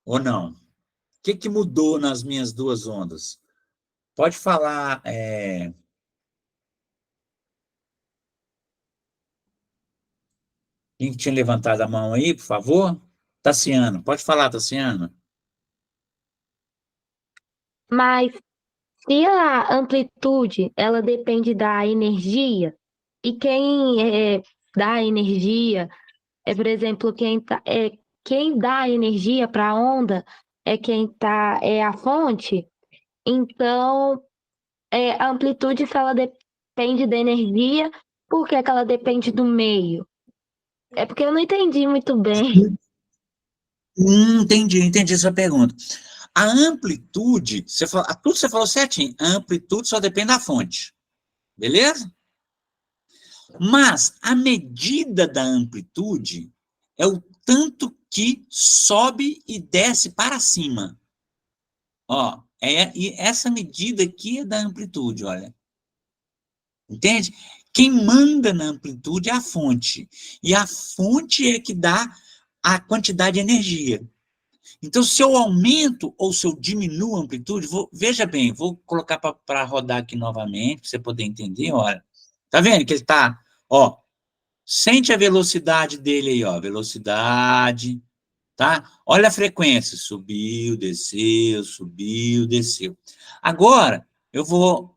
Ou não? O que mudou nas minhas duas ondas? Pode falar. Quem tinha levantado a mão aí, por favor? Tassiano, pode falar, Tassiano. Mas se a amplitude, ela depende da energia, e quem dá a energia por exemplo, quem dá a energia para a onda é a fonte, então a amplitude, se ela depende da energia, por que que ela depende do meio? É porque eu não entendi muito bem. Entendi a sua pergunta. A amplitude, tudo você falou certinho, a amplitude só depende da fonte, beleza? Mas a medida da amplitude é o tanto que sobe e desce para cima. Ó, e essa medida aqui é da amplitude, olha. Entende? Quem manda na amplitude é a fonte. E a fonte é que dá a quantidade de energia. Então, se eu aumento ou se eu diminuo a amplitude, veja bem, vou colocar para rodar aqui novamente, para você poder entender, olha. Tá vendo que ele está, ó, sente a velocidade dele aí, ó, velocidade, tá? Olha a frequência, subiu, desceu. Agora, eu vou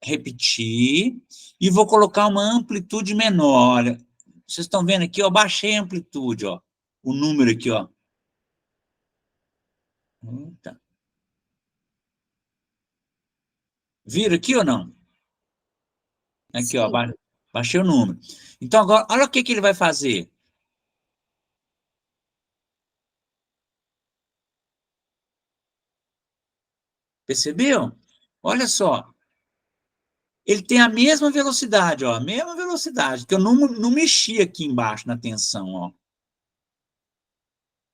repetir e vou colocar uma amplitude menor. Olha, vocês estão vendo aqui, ó, baixei a amplitude, ó, o número aqui, ó. Eita. Vira aqui ou não? Aqui, ó, Sim. baixei o número. Então, agora, olha o que ele vai fazer. Percebeu? Olha só. Ele tem a mesma velocidade, ó, a mesma velocidade, que eu não mexi aqui embaixo na tensão, ó.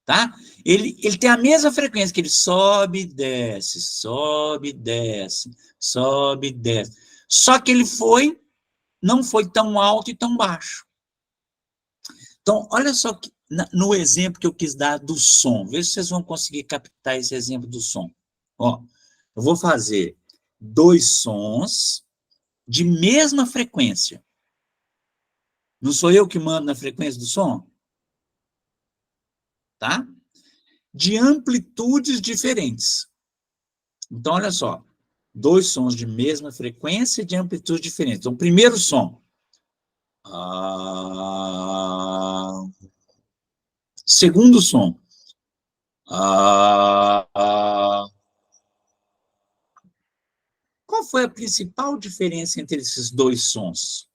Tá? Ele tem a mesma frequência, que ele sobe, desce, sobe, desce, sobe, desce. Só que ele não foi tão alto e tão baixo. Então, olha só no exemplo que eu quis dar do som. Veja se vocês vão conseguir captar esse exemplo do som. Ó, eu vou fazer dois sons de mesma frequência. Não sou eu que mando na frequência do som? Tá? De amplitudes diferentes. Então, olha só. Dois sons de mesma frequência e de amplitude diferentes. Então, primeiro som. Ah, segundo som. Ah. Qual foi a principal diferença entre esses dois sons?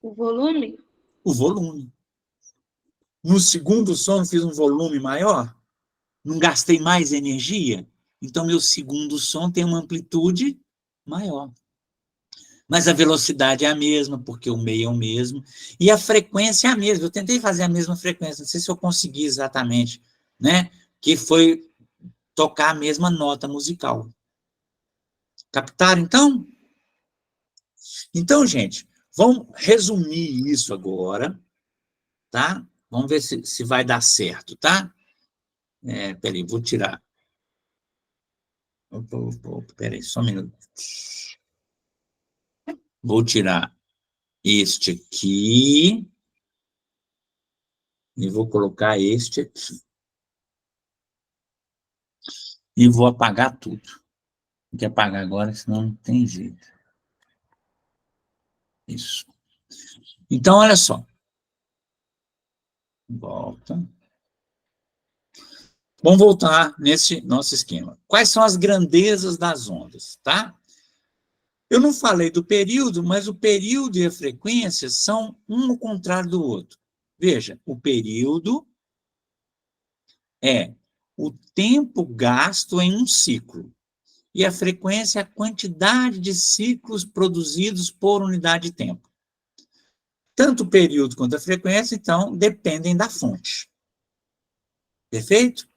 O volume? O volume. No segundo som, eu fiz um volume maior, não gastei mais energia, então meu segundo som tem uma amplitude maior. Mas a velocidade é a mesma, porque o meio é o mesmo, e a frequência é a mesma. Eu tentei fazer a mesma frequência, não sei se eu consegui exatamente, né? Que foi tocar a mesma nota musical. Captaram, então? Então, gente, vamos resumir isso agora, tá? Vamos ver se vai dar certo, tá? Peraí, vou tirar. Peraí, só um minuto. Vou tirar este aqui e vou colocar este aqui. E vou apagar tudo. Tem que apagar agora, senão não tem jeito. Isso. Então, olha só. Volta. Vamos voltar nesse nosso esquema. Quais são as grandezas das ondas, tá? Eu não falei do período, mas o período e a frequência são um ao contrário do outro. Veja, o período é o tempo gasto em um ciclo. E a frequência é a quantidade de ciclos produzidos por unidade de tempo. Tanto o período quanto a frequência, então, dependem da fonte. Perfeito?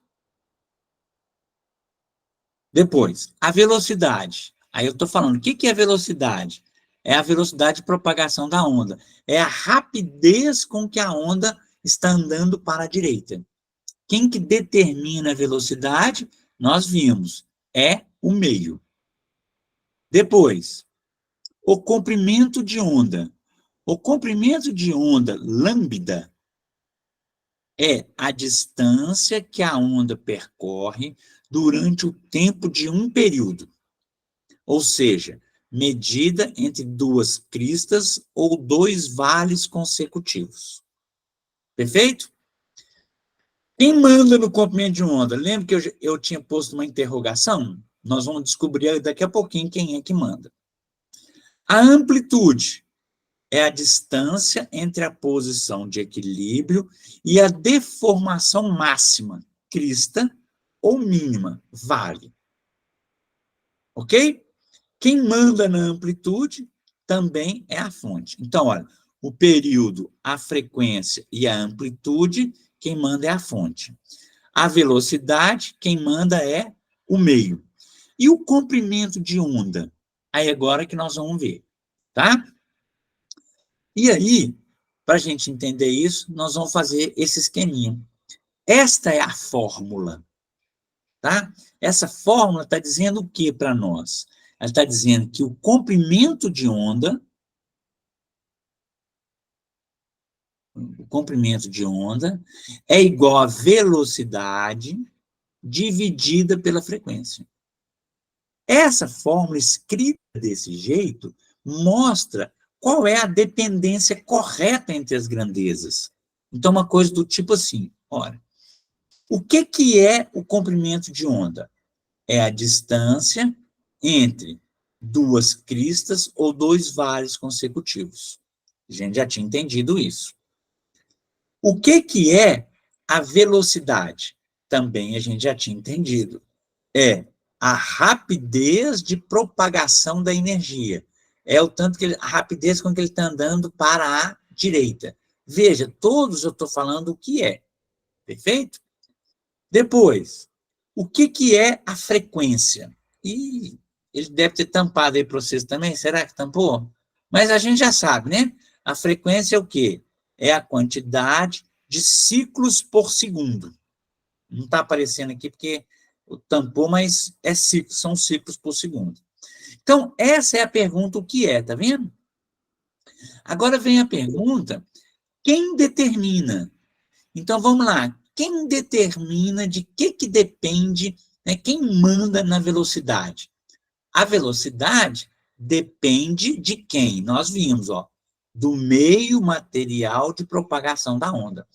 Depois, a velocidade. Aí eu estou falando, o que é velocidade? É a velocidade de propagação da onda. É a rapidez com que a onda está andando para a direita. Quem que determina a velocidade? Nós vimos, é o meio. Depois, o comprimento de onda. O comprimento de onda lambda é a distância que a onda percorre durante o tempo de um período, ou seja, medida entre duas cristas ou dois vales consecutivos. Perfeito? Quem manda no comprimento de onda? Lembra que eu tinha posto uma interrogação? Nós vamos descobrir daqui a pouquinho quem é que manda. A amplitude é a distância entre a posição de equilíbrio e a deformação máxima, crista, ou mínima, vale. Ok? Quem manda na amplitude também é a fonte. Então, olha, o período, a frequência e a amplitude, quem manda é a fonte. A velocidade, quem manda é o meio. E o comprimento de onda? Aí agora que nós vamos ver, tá? E aí, para a gente entender isso, nós vamos fazer esse esqueminha. Esta é a fórmula, tá? Essa fórmula está dizendo o que para nós? Ela está dizendo que o comprimento de onda é igual a velocidade dividida pela frequência. Essa fórmula escrita desse jeito mostra qual é a dependência correta entre as grandezas. Então, uma coisa do tipo assim, olha, o que é o comprimento de onda? É a distância entre duas cristas ou dois vales consecutivos. A gente já tinha entendido isso. O que é a velocidade? Também a gente já tinha entendido. É a rapidez de propagação da energia. É o tanto que a rapidez com que ele está andando para a direita. Veja, todos eu estou falando o que é. Perfeito? Depois, o que é a frequência? Ih, ele deve ter tampado aí para vocês também. Será que tampou? Mas a gente já sabe, né? A frequência é o quê? É a quantidade de ciclos por segundo. Não está aparecendo aqui porque tampou, mas são ciclos por segundo. Então, essa é a pergunta, o que é, tá vendo? Agora vem a pergunta, quem determina? Então, vamos lá. Quem determina de que depende, né, quem manda na velocidade? A velocidade depende de quem? Nós vimos, ó, do meio material de propagação da onda.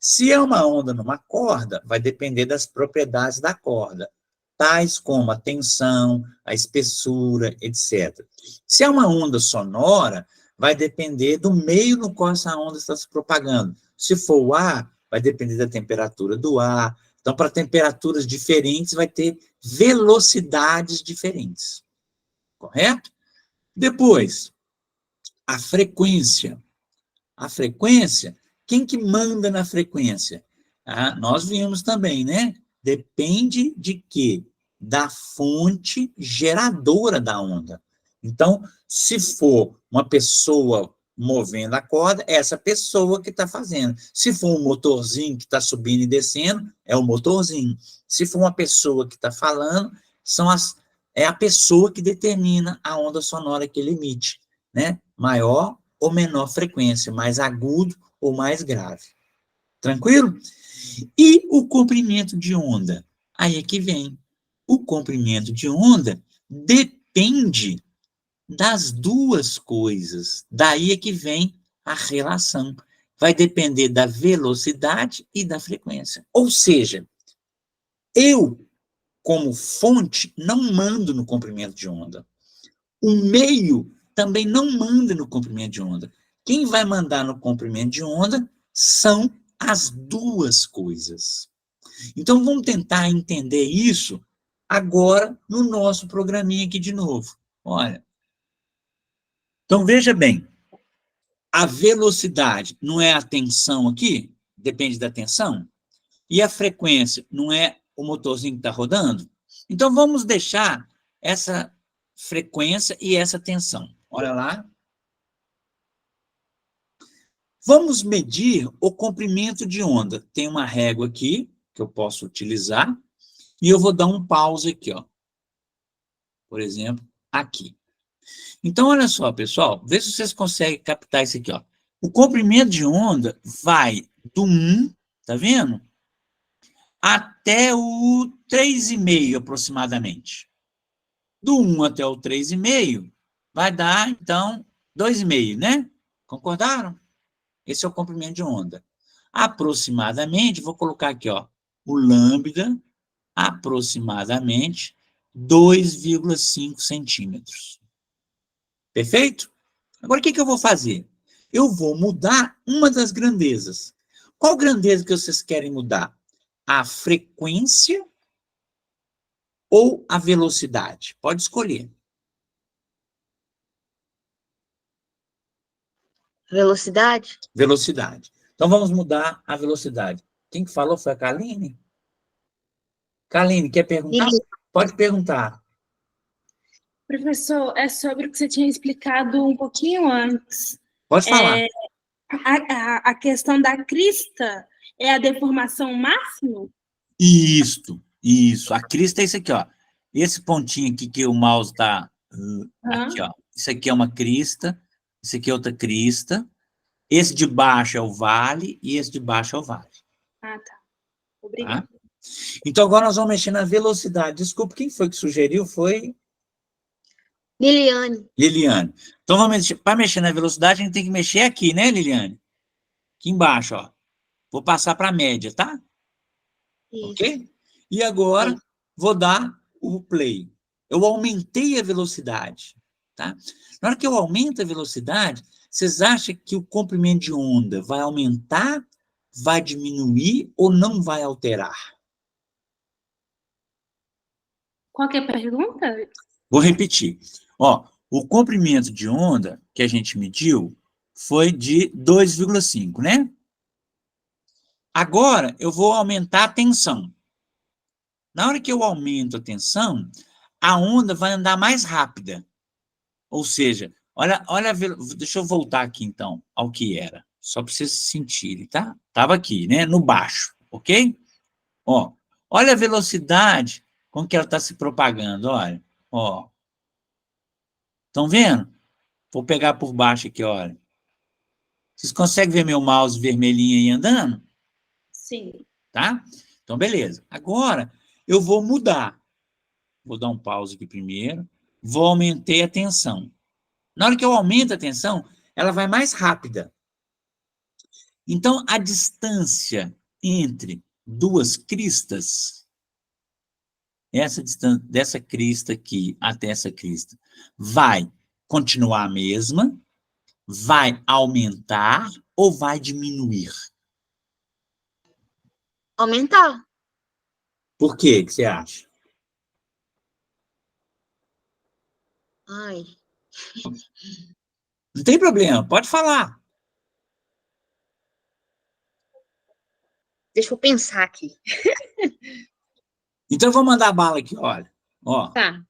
Se é uma onda numa corda, vai depender das propriedades da corda, tais como a tensão, a espessura, etc. Se é uma onda sonora, vai depender do meio no qual essa onda está se propagando. Se for o ar, vai depender da temperatura do ar. Então, para temperaturas diferentes, vai ter velocidades diferentes. Correto? Depois, a frequência. A frequência, quem que manda na frequência? Ah, nós vimos também, né? Depende de quê? Da fonte geradora da onda. Então, se for uma pessoa movendo a corda, é essa pessoa que está fazendo. Se for um motorzinho que está subindo e descendo, é o motorzinho. Se for uma pessoa que está falando, é a pessoa que determina a onda sonora que ele emite, né? Maior ou menor frequência, mais agudo ou mais grave. Tranquilo? E o comprimento de onda? Aí é que vem. O comprimento de onda depende das duas coisas. Daí é que vem a relação. Vai depender da velocidade e da frequência. Ou seja, eu, como fonte, não mando no comprimento de onda. O meio também não manda no comprimento de onda. Quem vai mandar no comprimento de onda são as duas coisas. Então, vamos tentar entender isso agora no nosso programinha aqui de novo. Olha. Então, veja bem. A velocidade não é a tensão aqui? Depende da tensão. E a frequência não é o motorzinho que está rodando? Então, vamos deixar essa frequência e essa tensão. Olha lá. Vamos medir o comprimento de onda. Tem uma régua aqui, que eu posso utilizar, e eu vou dar um pause aqui, ó. Por exemplo, aqui. Então, olha só, pessoal, vê se vocês conseguem captar isso aqui, ó. O comprimento de onda vai do 1, tá vendo? Até o 3,5 aproximadamente. Do 1 até o 3,5 vai dar, então, 2,5, né? Concordaram? Esse é o comprimento de onda. Aproximadamente, vou colocar aqui, ó, o lambda, aproximadamente 2,5 centímetros. Perfeito? Agora, o que eu vou fazer? Eu vou mudar uma das grandezas. Qual grandeza que vocês querem mudar? A frequência ou a velocidade? Pode escolher. Velocidade? Velocidade. Então, vamos mudar a velocidade. Quem que falou foi a Kaline? Kaline, quer perguntar? Pode perguntar. Professor, é sobre o que você tinha explicado um pouquinho antes. Pode falar. A questão da crista é a deformação máxima? Isso. A crista é isso aqui, ó. Esse pontinho aqui que o mouse está aqui, ó. Isso aqui é uma crista, isso aqui é outra crista. Esse de baixo é o vale e esse de baixo é o vale. Ah, tá. Obrigada. Tá? Então, agora nós vamos mexer na velocidade. Desculpa, quem foi que sugeriu? Foi Liliane. Liliane. Então, para mexer na velocidade, a gente tem que mexer aqui, né, Liliane? Aqui embaixo, ó. Vou passar para a média, tá? Isso. Ok? E agora, Sim. vou dar o play. Eu aumentei a velocidade, tá? Na hora que eu aumento a velocidade, vocês acham que o comprimento de onda vai aumentar, vai diminuir ou não vai alterar? Qual que é a pergunta? Vou repetir. Ó, o comprimento de onda que a gente mediu foi de 2,5, né? Agora, eu vou aumentar a tensão. Na hora que eu aumento a tensão, a onda vai andar mais rápida. Ou seja, olha, deixa eu voltar aqui, então, ao que era. Só para vocês sentirem, tá? Estava aqui, né? No baixo, ok? Ó, olha a velocidade com que ela está se propagando, olha. Ó. Estão vendo? Vou pegar por baixo aqui, olha. Vocês conseguem ver meu mouse vermelhinho aí andando? Sim. Tá? Então, beleza. Agora, eu vou mudar. Vou dar um pause aqui primeiro. Vou aumentar a tensão. Na hora que eu aumento a tensão, ela vai mais rápida. Então, a distância entre duas cristas, essa distância dessa crista aqui até essa crista, vai continuar a mesma, vai aumentar ou vai diminuir? Aumentar. Por quê que você acha? Ai. Não tem problema, pode falar. Deixa eu pensar aqui. Então, eu vou mandar a bala aqui, olha. Ó, Tá.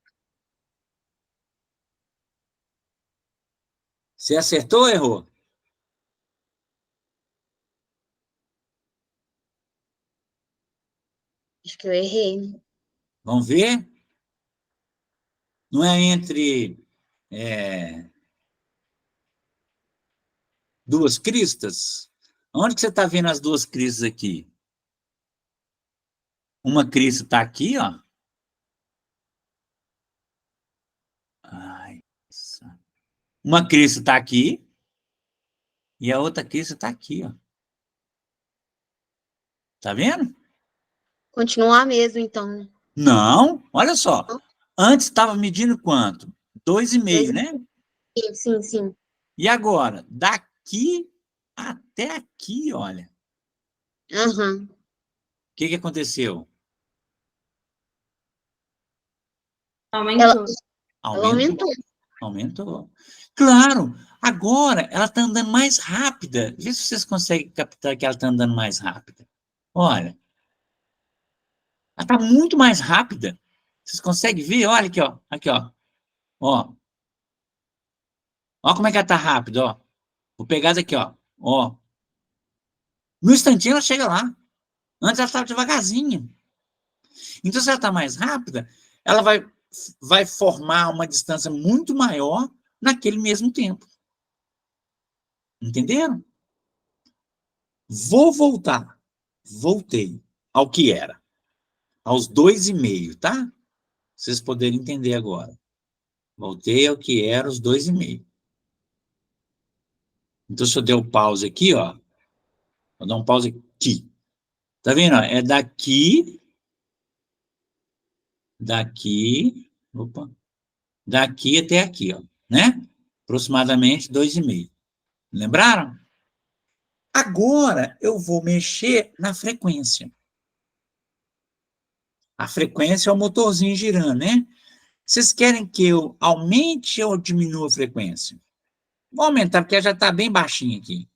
você acertou ou errou? Acho que eu errei. Vamos ver? Não é entre duas cristas? Onde que você está vendo as duas cristas aqui? Uma crista está aqui, ó. Ai, uma crista está aqui e a outra crista está aqui, ó. Tá vendo? Continuar mesmo, então. Não, olha só. Antes estava medindo quanto? 2,5, né? Sim. E agora? Daqui até aqui, olha. Aham. O que aconteceu? Aumentou. Ela aumentou. Aumentou. Claro, agora ela está andando mais rápida. Vê se vocês conseguem captar que ela está andando mais rápida. Olha. Ela está muito mais rápida. Vocês conseguem ver? Olha aqui, ó. Aqui, ó. Ó. Ó como é que ela está rápida, ó. Vou pegar isso aqui, ó. Ó. No instantinho ela chega lá. Antes ela estava devagarzinho. Então, se ela está mais rápida, ela vai formar uma distância muito maior naquele mesmo tempo. Entenderam? Vou voltar. Voltei ao que era. Aos 2,5, tá? Vocês poderem entender agora. Voltei ao que era os 2,5. Então, se eu der o pause aqui, ó. Vou dar um pause aqui. Tá vendo? É daqui, opa, daqui até aqui, ó, né? Aproximadamente 2,5. Lembraram? Agora, eu vou mexer na frequência. A frequência é o motorzinho girando, né? Vocês querem que eu aumente ou diminua a frequência? Vou aumentar, porque já está bem baixinho aqui.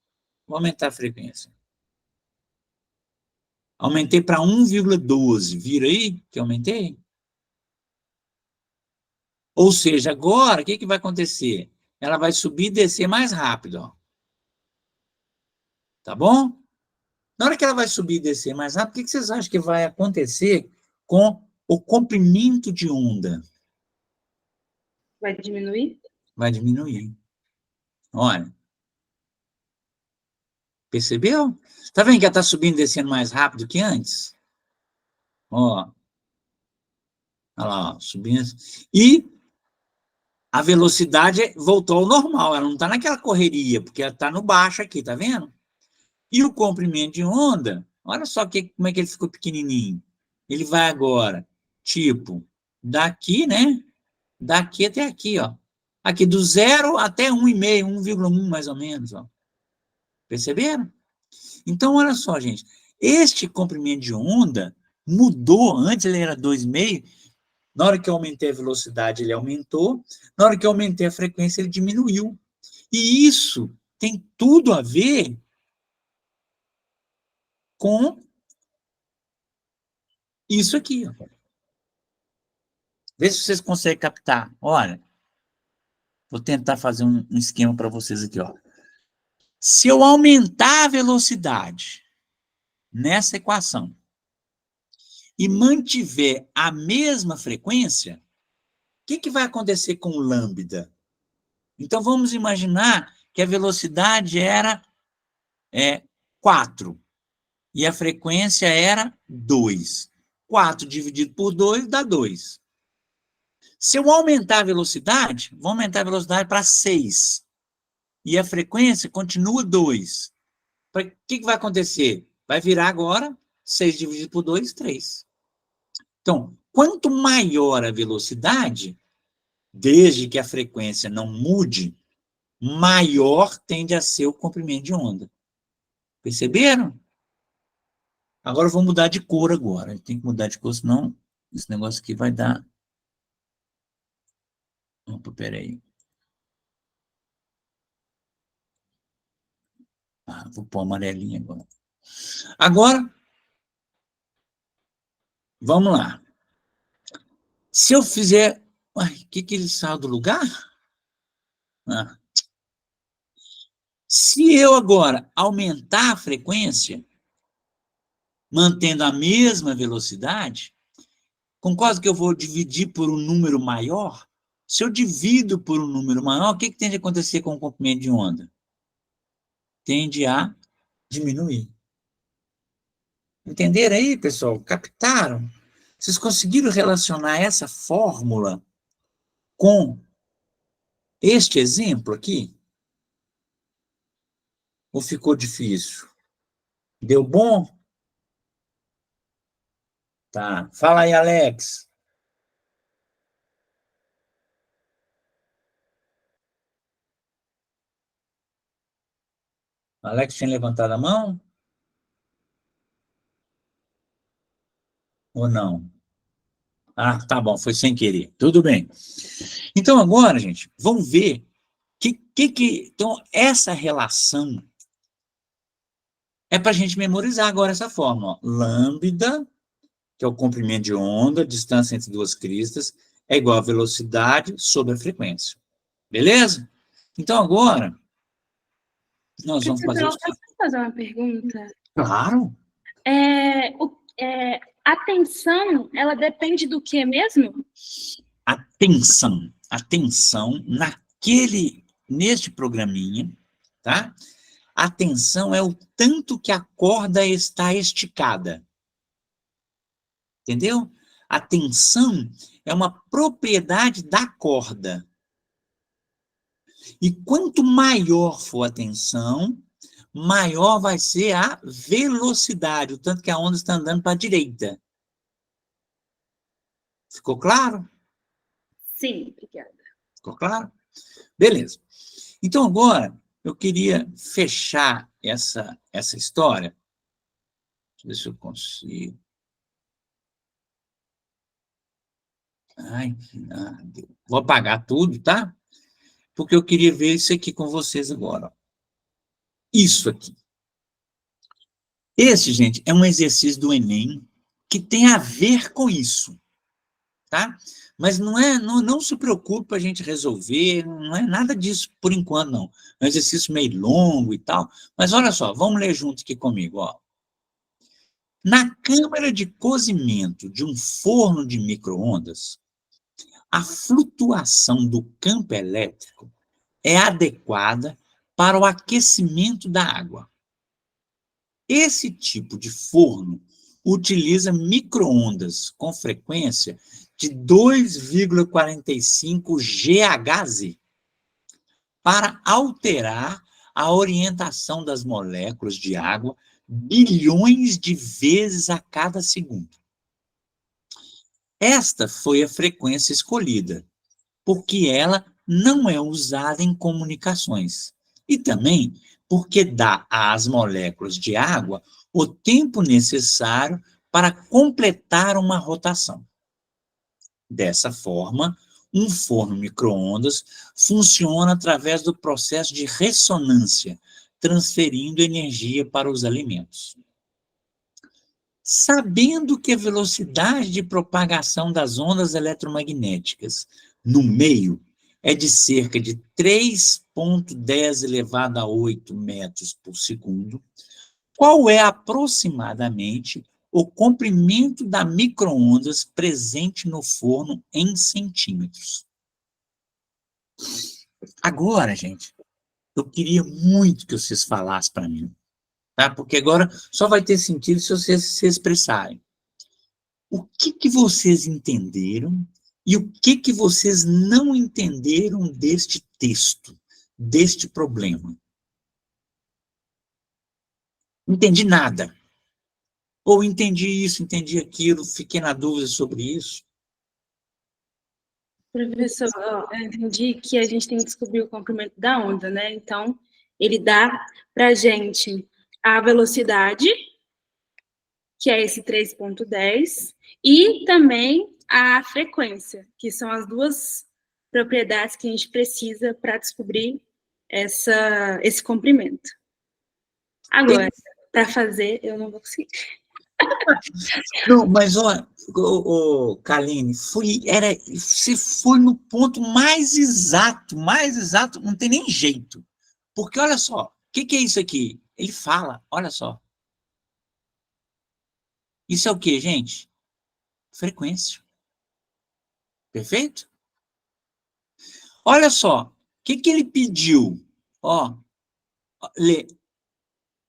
Vou aumentar a frequência. Aumentei para 1,12. Vira aí que eu aumentei? Ou seja, agora, o que vai acontecer? Ela vai subir e descer mais rápido, ó. Tá bom? Na hora que ela vai subir e descer mais rápido, o que vocês acham que vai acontecer com o comprimento de onda? Vai diminuir? Vai diminuir. Olha. Percebeu? Tá vendo que ela está subindo e descendo mais rápido que antes? Ó. Olha lá, ó, subindo. E a velocidade voltou ao normal. Ela não está naquela correria, porque ela está no baixo aqui, tá vendo? E o comprimento de onda, olha só como é que ele ficou pequenininho. Ele vai agora, tipo, daqui, né? Daqui até aqui, ó. Aqui do 0 até 1,5, 1,1 mais ou menos, ó. Perceberam? Então, olha só, gente. Este comprimento de onda mudou. Antes ele era 2,5. Na hora que eu aumentei a velocidade, ele aumentou. Na hora que eu aumentei a frequência, ele diminuiu. E isso tem tudo a ver com isso aqui, ó. Vê se vocês conseguem captar. Olha, vou tentar fazer um esquema para vocês aqui, ó. Se eu aumentar a velocidade nessa equação e mantiver a mesma frequência, o que vai acontecer com o lambda? Então, vamos imaginar que a velocidade era 4 e a frequência era 2. 4 dividido por 2 dá 2. Se eu aumentar a velocidade, vou aumentar a velocidade para 6. E a frequência continua 2. O que vai acontecer? Vai virar agora 6 dividido por 2, 3. Então, quanto maior a velocidade, desde que a frequência não mude, maior tende a ser o comprimento de onda. Perceberam? Agora eu vou mudar de cor agora. Tem que mudar de cor, senão esse negócio aqui vai dar... Opa, peraí. Vou pôr amarelinho agora. Agora, vamos lá. Se eu fizer... o que ele saiu do lugar? Se eu agora aumentar a frequência, mantendo a mesma velocidade, concordo que eu vou dividir por um número maior? Se eu divido por um número maior, o que tende a acontecer com o comprimento de onda? Tende a diminuir. Entenderam aí, pessoal? Captaram? Vocês conseguiram relacionar essa fórmula com este exemplo aqui? Ou ficou difícil? Deu bom? Tá. Fala aí, Alex. Alex tinha levantado a mão? Ou não? Tá bom, foi sem querer. Tudo bem. Então, agora, gente, vamos ver então, essa relação é para a gente memorizar agora essa fórmula. Lambda, que é o comprimento de onda, distância entre duas cristas, é igual a velocidade sobre a frequência. Beleza? Então, agora, nós vamos fazer... Posso fazer uma pergunta? Claro. A tensão, ela depende do que mesmo? A tensão neste programinha, tá? A tensão é o tanto que a corda está esticada. Entendeu? A tensão é uma propriedade da corda. E quanto maior for a tensão, maior vai ser a velocidade, o tanto que a onda está andando para a direita. Ficou claro? Sim, obrigada. Ficou claro? Beleza. Então, agora, eu queria fechar essa história. Deixa eu ver se eu consigo. Ai, vou apagar tudo, tá? Porque eu queria ver isso aqui com vocês agora. Ó. Isso aqui. Esse, gente, é um exercício do Enem que tem a ver com isso, tá? Mas não se preocupe para a gente resolver, não é nada disso por enquanto, não. É um exercício meio longo e tal. Mas olha só, vamos ler junto aqui comigo, ó. Na câmara de cozimento de um forno de micro-ondas, a flutuação do campo elétrico é adequada para o aquecimento da água. Esse tipo de forno utiliza micro-ondas com frequência de 2,45 GHz para alterar a orientação das moléculas de água bilhões de vezes a cada segundo. Esta foi a frequência escolhida, porque ela não é usada em comunicações. E também porque dá às moléculas de água o tempo necessário para completar uma rotação. Dessa forma, um forno micro-ondas funciona através do processo de ressonância, transferindo energia para os alimentos. Sabendo que a velocidade de propagação das ondas eletromagnéticas no meio é de cerca de 3,10 elevado a 8 metros por segundo, qual é aproximadamente o comprimento da micro-ondas presente no forno em centímetros? Agora, gente, eu queria muito que vocês falassem para mim, tá? Porque agora só vai ter sentido se vocês se expressarem. O que vocês entenderam e o que vocês não entenderam deste texto, deste problema? Não entendi nada. Ou entendi isso, entendi aquilo, fiquei na dúvida sobre isso. Professor, eu entendi que a gente tem que descobrir o comprimento da onda, né? Então, ele dá para a gente a velocidade, que é esse 3,10, e também a frequência, que são as duas propriedades que a gente precisa para descobrir esse comprimento. Agora, para fazer, eu não vou conseguir. Não, mas olha, Kaline, você foi no ponto mais exato, não tem nem jeito. Porque olha só, o que é isso aqui? Ele fala, olha só. Isso é o quê, gente? Frequência. Perfeito? Olha só, o que ele pediu? Ó, lê. O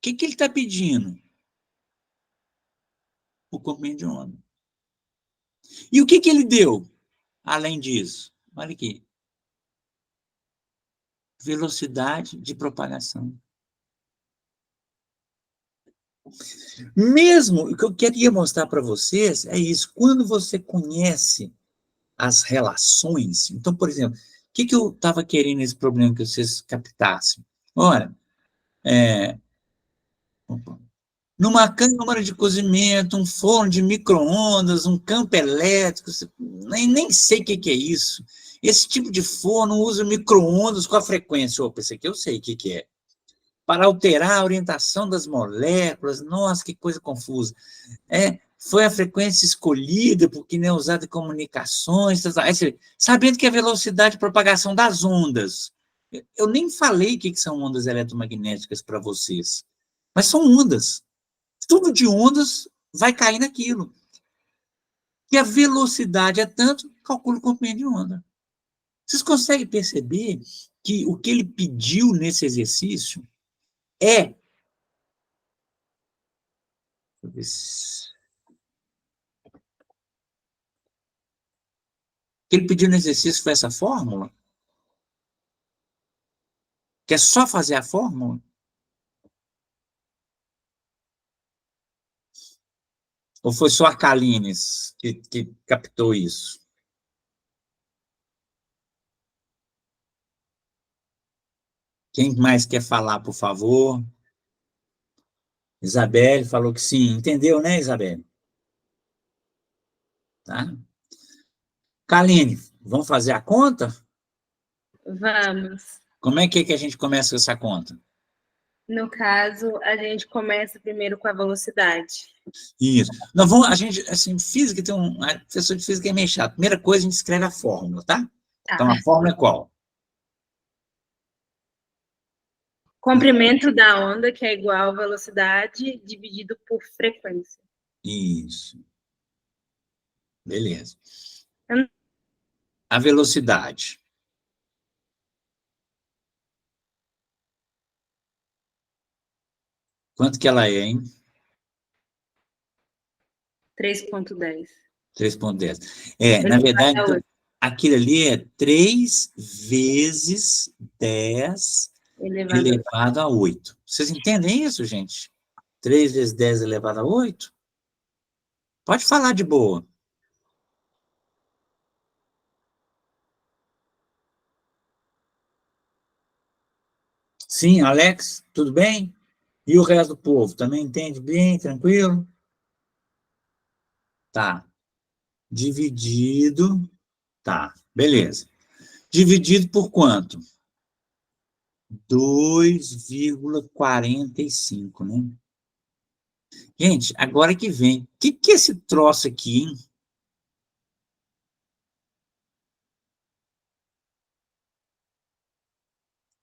que ele está pedindo? O comprimento de onda. E o que ele deu, além disso? Olha aqui. Velocidade de propagação. Mesmo, o que eu queria mostrar para vocês é isso. Quando você conhece as relações... Então, por exemplo, o que eu estava querendo nesse problema que vocês captassem? Olha, numa câmara de cozimento, um forno de micro-ondas, um campo elétrico, nem sei o que é isso. Esse tipo de forno usa micro-ondas com a frequência. Opa, esse aqui eu sei o que é. Para alterar a orientação das moléculas. Nossa, que coisa confusa. Foi a frequência escolhida porque não é usada em comunicações, sabendo que a velocidade de propagação das ondas. Eu nem falei o que são ondas eletromagnéticas para vocês, mas são ondas. tudo de ondas vai cair naquilo. E a velocidade é tanto, calcula o comprimento de onda. Vocês conseguem perceber que o que ele pediu nesse exercício é... Deixa eu ver se... O que ele pediu no exercício foi essa fórmula? Que é só fazer a fórmula? Ou foi só a Kalines que captou isso? Quem mais quer falar, por favor? Isabelle falou que sim. Entendeu, né, Isabelle? Tá? Kaline, vamos fazer a conta? Vamos. Como é que a gente começa essa conta? No caso, a gente começa primeiro com a velocidade. Isso. Nós vamos, a gente, assim, física, tem um professor de física é meio chato. Primeira coisa, a gente escreve a fórmula, tá? Tá. Então, a fórmula é qual? Comprimento da onda, que é igual a velocidade, dividido por frequência. Isso. Beleza. Eu- A velocidade. Quanto que ela é, hein? 3,10. 3,10. Na verdade, então, aquilo ali é 3 vezes 10 elevado a 8. Vocês entendem isso, gente? 3 vezes 10 elevado a 8? Pode falar de boa. Sim, Alex, tudo bem? E o resto do povo, também entende bem, tranquilo? Tá. Dividido, tá, beleza. Dividido por quanto? 2,45, né? Gente, agora que vem, o que é esse troço aqui, hein?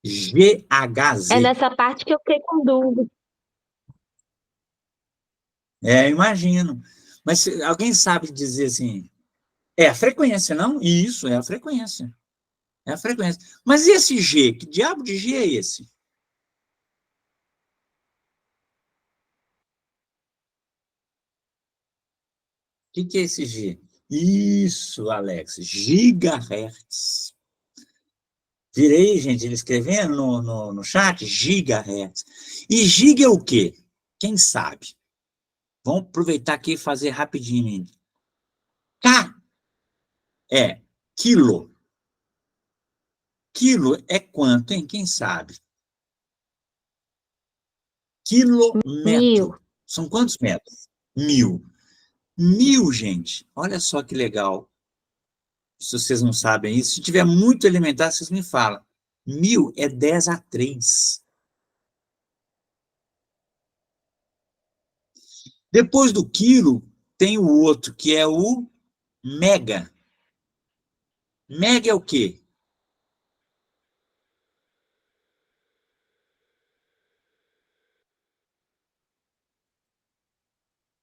GHZ. É nessa parte que eu fiquei com dúvida. Imagino. Mas alguém sabe dizer assim, é a frequência, não? Isso, é a frequência. É a frequência. Mas e esse G? Que diabo de G é esse? O que é esse G? Isso, Alex, gigahertz. Virei, gente, ele escrevendo no chat, gigahertz. E giga é o quê? Quem sabe? Vamos aproveitar aqui e fazer rapidinho. K é quilo. Quilo é quanto, hein? Quem sabe? Quilômetro. 1000. São quantos metros? 1000. 1000, gente. Olha só que legal. Se vocês não sabem isso, se tiver muito elementar, vocês me falam. 1000 é 10 a 3. Depois do quilo, tem o outro, que é o mega. Mega é o quê?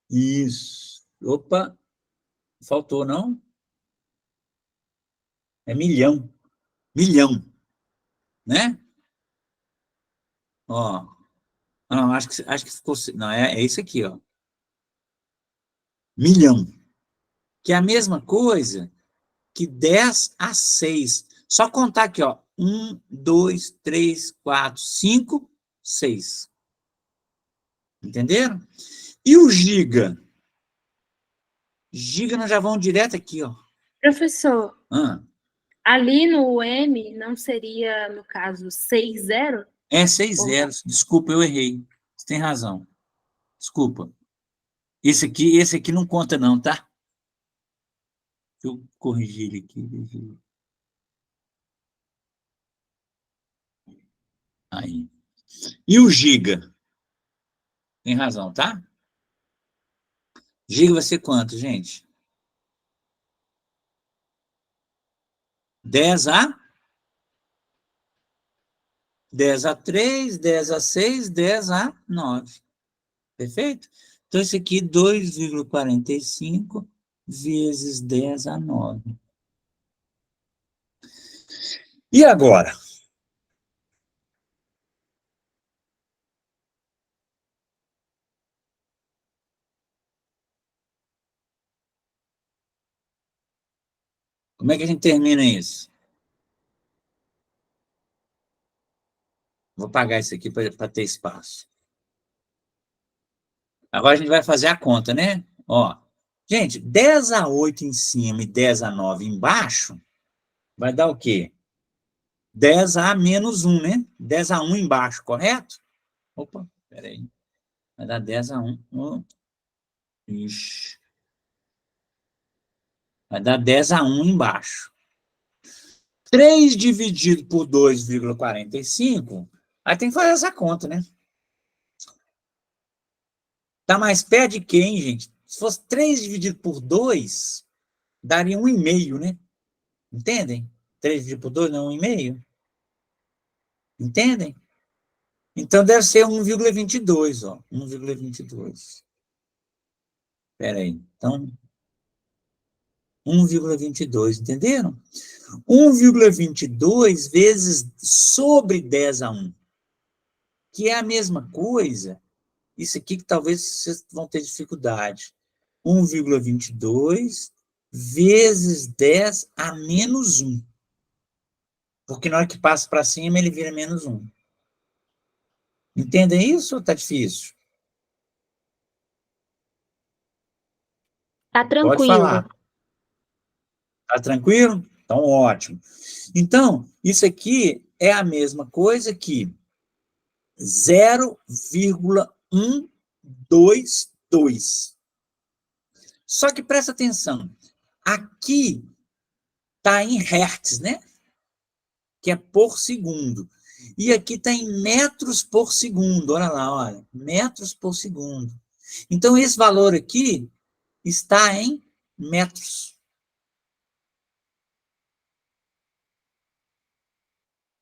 Isso. Opa, faltou, não? É milhão. Milhão. Né? Ó. Não, acho que ficou... Não, é isso aqui, ó. Milhão. Que é a mesma coisa que 10 a 6. Só contar aqui, ó. 1, 2, 3, 4, 5, 6. Entenderam? E o giga? Giga nós já vamos direto aqui, ó. Professor, Ah, ali no M não seria, no caso, 6,0? é 6 zeros. Desculpa, eu errei. Você tem razão. Desculpa. Esse aqui não conta não, tá? Deixa eu corrigir ele aqui. Aí. E o giga? Tem razão, tá? Giga vai ser quanto, gente? 10 a 10 a 3, 10 a 6, 10 a 9. Perfeito? Então, isso aqui, 2,45 vezes 10 a 9. E agora? Como é que a gente termina isso? Vou apagar isso aqui para ter espaço. Agora a gente vai fazer a conta, né? Ó, gente, 10 a 8 em cima e 10 a 9 embaixo, vai dar o quê? 10 a menos 1, né? 10 a 1 embaixo, correto? Opa, peraí. Vai dar 10 a 1. Oh, ixi. Vai dar 10 a 1 embaixo. 3 dividido por 2,45, aí tem que fazer essa conta, né? Tá mais perto de quem, gente? Se fosse 3 dividido por 2, daria 1,5, né? Entendem? 3 dividido por 2 não é 1,5? Entendem? Então deve ser 1,22, ó. 1,22. Espera aí. Então, 1,22, entenderam? 1,22 vezes sobre 10 a 1, que é a mesma coisa. Isso aqui que talvez vocês vão ter dificuldade. 1,22 vezes 10 a menos 1. Porque na hora que passa para cima, ele vira menos 1. Entendem isso ou está difícil? Tá tranquilo. Pode falar. Tá tranquilo? Então, ótimo. Então, isso aqui é a mesma coisa que 0,122. Só que presta atenção. Aqui está em hertz, né? Que é por segundo. E aqui está em metros por segundo. Olha lá, olha. Metros por segundo. Então, esse valor aqui está em metros.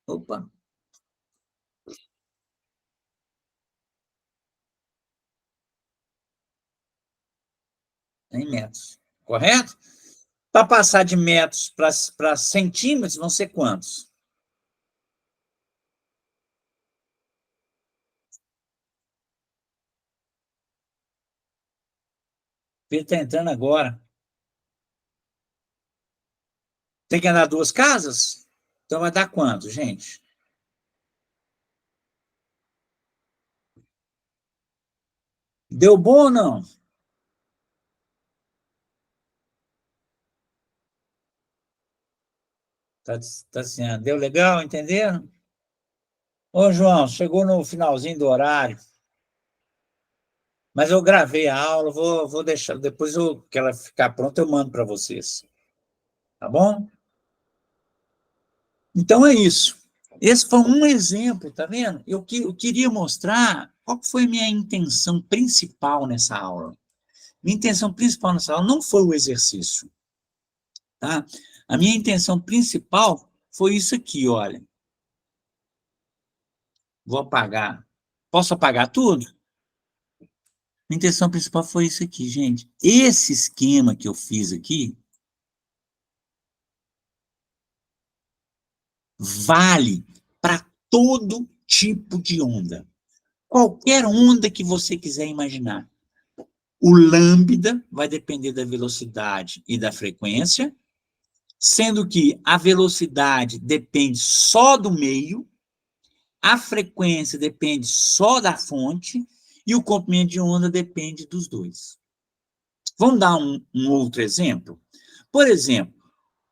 Opa. Em metros. Correto? Para passar de metros para centímetros, vão ser quantos? Ele está entrando agora. Tem que andar 2 casas? Então vai dar quanto, gente? Deu bom ou não? Tá assim, deu legal, entenderam? Ô, João, chegou no finalzinho do horário. Mas eu gravei a aula, vou deixar, depois que ela ficar pronta, eu mando para vocês. Tá bom? Então é isso. Esse foi um exemplo, tá vendo? Eu queria mostrar qual foi a minha intenção principal nessa aula. Minha intenção principal nessa aula não foi o exercício, tá? A minha intenção principal foi isso aqui, olha. Vou apagar. Posso apagar tudo? Minha intenção principal foi isso aqui, gente. Esse esquema que eu fiz aqui vale para todo tipo de onda. Qualquer onda que você quiser imaginar. O lambda vai depender da velocidade e da frequência, sendo que a velocidade depende só do meio, a frequência depende só da fonte e o comprimento de onda depende dos dois. Vamos dar um outro exemplo? Por exemplo,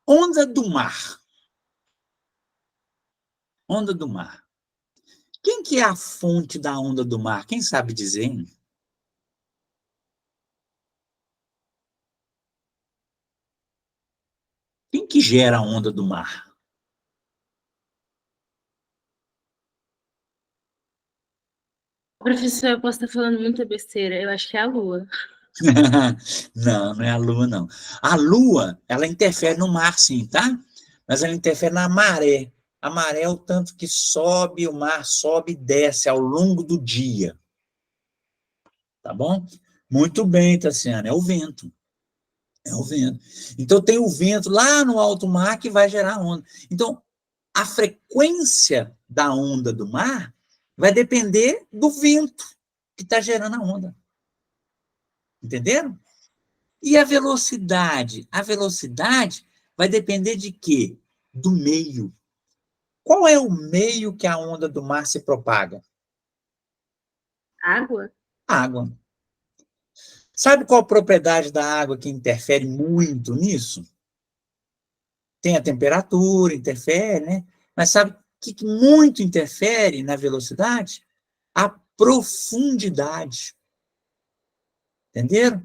onda do mar. Onda do mar. Quem que é a fonte da onda do mar? Quem sabe dizer, hein? Quem que gera a onda do mar? Professor, eu posso estar falando muita besteira. Eu acho que é a Lua. Não, não é a Lua, não. A Lua, ela interfere no mar, sim, tá? Mas ela interfere na maré. A maré é o tanto que sobe, o mar sobe e desce ao longo do dia. Tá bom? Muito bem, Tassiana, é o vento. É o vento. Então, tem o vento lá no alto mar que vai gerar onda. Então, a frequência da onda do mar vai depender do vento que está gerando a onda. Entenderam? E a velocidade? A velocidade vai depender de quê? Do meio. Qual é o meio que a onda do mar se propaga? Água? Água. Sabe qual a propriedade da água que interfere muito nisso? Tem a temperatura, interfere, né? Mas sabe o que muito interfere na velocidade? A profundidade. Entenderam?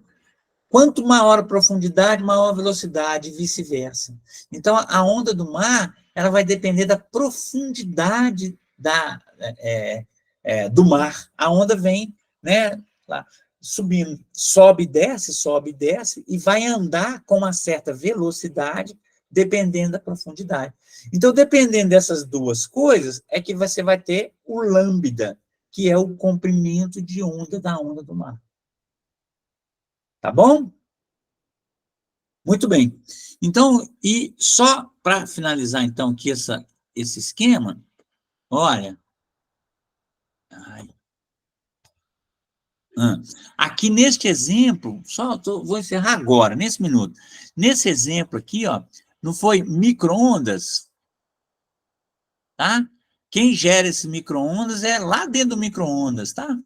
Quanto maior a profundidade, maior a velocidade, e vice-versa. Então, a onda do mar, ela vai depender da profundidade do mar. A onda vem, né, lá, subindo, sobe e desce, e vai andar com uma certa velocidade, dependendo da profundidade. Então, dependendo dessas duas coisas, é que você vai ter o lambda, que é o comprimento de onda da onda do mar. Tá bom? Muito bem. Então, e só para finalizar, então, aqui esse esquema, olha. Aqui neste exemplo, vou encerrar agora, nesse minuto. Nesse exemplo aqui, ó, não foi micro-ondas, tá? Quem gera esses micro-ondas é lá dentro do micro-ondas, tá?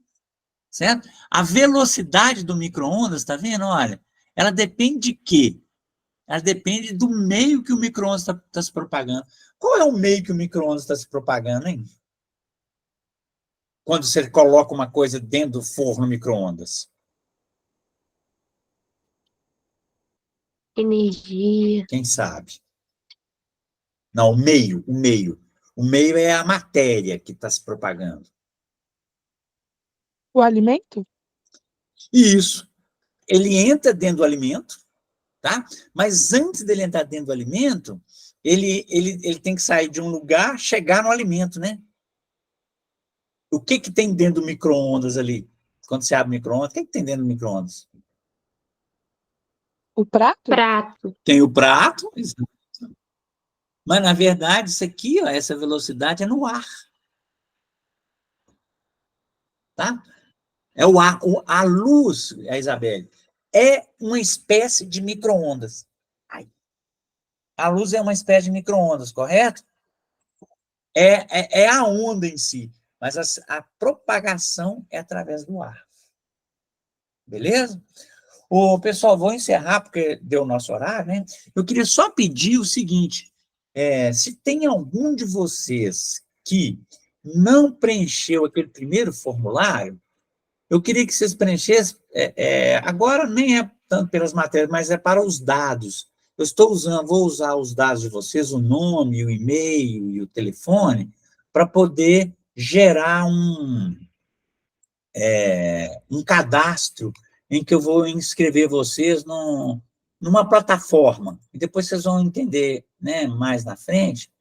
Certo? A velocidade do micro-ondas, tá vendo? Olha, ela depende de quê? Ela depende do meio que o micro-ondas está se propagando. Qual é o meio que o micro-ondas está se propagando, hein? Quando você coloca uma coisa dentro do forno micro-ondas. Energia. Quem sabe? Não, o meio. O meio é a matéria que está se propagando. O alimento? Isso. Ele entra dentro do alimento, tá? Mas antes dele entrar dentro do alimento, ele tem que sair de um lugar, chegar no alimento, né? O que tem dentro do micro-ondas ali? Quando você abre o micro-ondas, o que tem dentro do micro-ondas? O prato? Prato. Tem o prato, mas, na verdade, isso aqui, ó, essa velocidade é no ar. Tá? É o ar, a luz, a Isabelle, é uma espécie de micro-ondas. A luz é uma espécie de micro-ondas, correto? É a onda em si, mas a propagação é através do ar. Beleza? Pessoal, vou encerrar, porque deu o nosso horário, né? Eu queria só pedir o seguinte, se tem algum de vocês que não preencheu aquele primeiro formulário, eu queria que vocês preenchessem, agora nem é tanto pelas matérias, mas é para os dados. Vou usar os dados de vocês, o nome, o e-mail e o telefone, para poder gerar um cadastro em que eu vou inscrever vocês numa plataforma. E depois vocês vão entender, né, mais na frente,